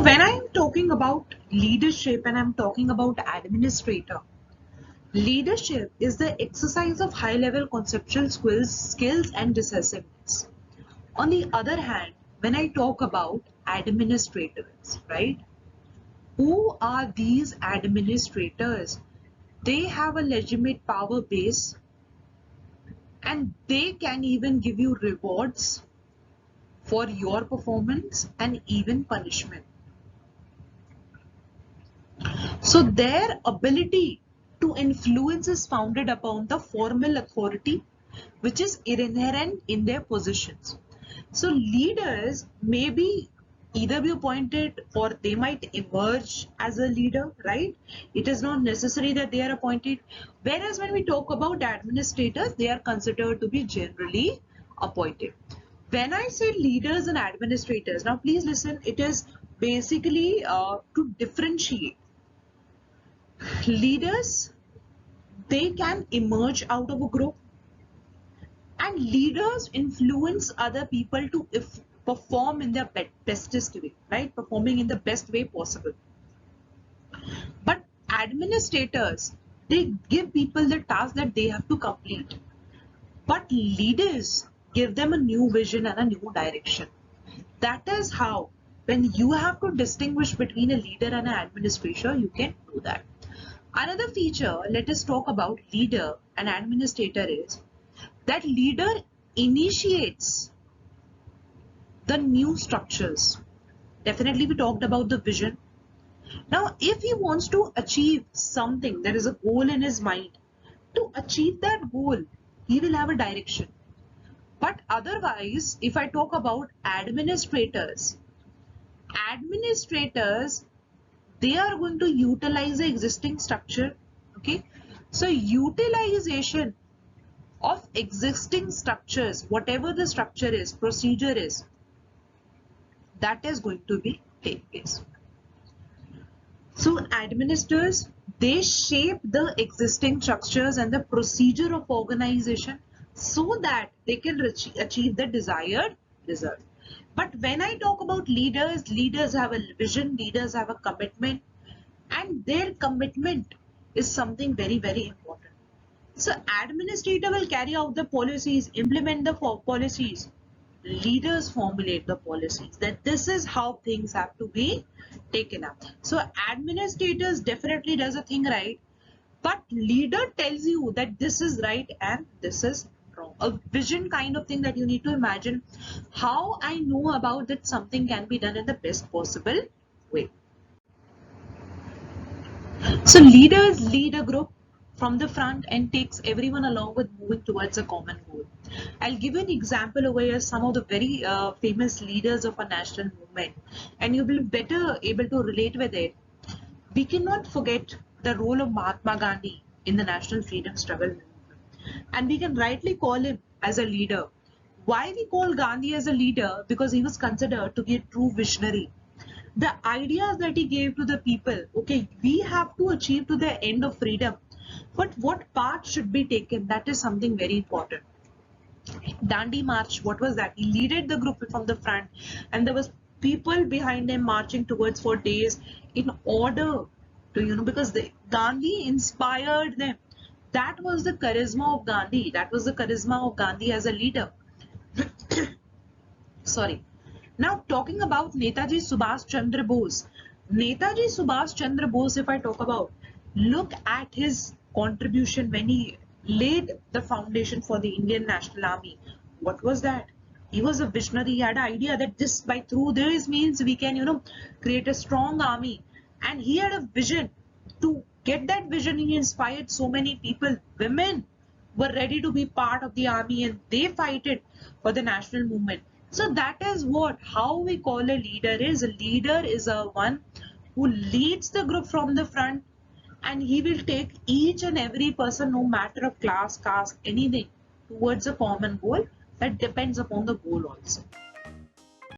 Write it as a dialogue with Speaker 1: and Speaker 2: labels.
Speaker 1: when I'm talking about leadership and I'm talking about administrator, leadership is the exercise of high-level conceptual skills and decisiveness. On the other hand, when I talk about administrators, right? Who are these administrators? They have a legitimate power base and they can even give you rewards for your performance and even punishment. So their ability to influence is founded upon the formal authority which is inherent in their positions. So leaders may be either be appointed or they might emerge as a leader, right? It is not necessary that they are appointed. Whereas when we talk about administrators, they are considered to be generally appointed. When I say leaders and administrators, now please listen, it is basically to differentiate. Leaders, they can emerge out of a group, and leaders influence other people to perform in their bestest way, right? Performing in the best way possible. But administrators, they give people the task that they have to complete. But leaders give them a new vision and a new direction. That is how, when you have to distinguish between a leader and an administrator, you can do that. Another feature, let us talk about leader and administrator, is that leader initiates the new structures. Definitely we talked about the vision. Now, if he wants to achieve something, there is a goal in his mind. To achieve that goal, he will have a direction. But otherwise, if I talk about administrators, they are going to utilize the existing structure. Okay, so utilization of existing structures, whatever the structure is, procedure is, that is going to be take place. So administrators, they shape the existing structures and the procedure of organization so that they can achieve the desired result. But when I talk about leaders, leaders have a vision, leaders have a commitment, and their commitment is something very, very important. So administrator will carry out the policies, implement the policies. Leaders formulate the policies, that this is how things have to be taken up. So administrators definitely does a thing right, but leader tells you that this is right and this is wrong. A vision kind of thing that you need to imagine. How I know about that something can be done in the best possible way. So leaders lead a group from the front and takes everyone along with moving towards a common goal. I'll give you an example over here, some of the very famous leaders of a national movement, and you will be better able to relate with it. We cannot forget the role of Mahatma Gandhi in the national freedom struggle movement, and we can rightly call him as a leader. Why we call Gandhi as a leader? Because he was considered to be a true visionary. The ideas that he gave to the people, okay, we have to achieve to the end of freedom, but what path should be taken, that is something very important. Dandi March, what was that? He led the group from the front, and there was people behind him marching towards for days in order to, because Gandhi inspired them. That was the charisma of Gandhi. That was the charisma of Gandhi as a leader. Sorry. Now talking about Netaji Subhash Chandra Bose. Netaji Subhash Chandra Bose, if I talk about, look at his contribution when he laid the foundation for the Indian National Army. What was that? He was a visionary. He had an idea that this, by through this means we can, create a strong army. And he had a vision. To get that vision, he inspired so many people. Women were ready to be part of the army and they fight it for the national movement. So that is how we call a leader is. A leader is a one who leads the group from the front, and he will take each and every person, no matter of class, caste, anything, towards a common goal that depends upon the goal also.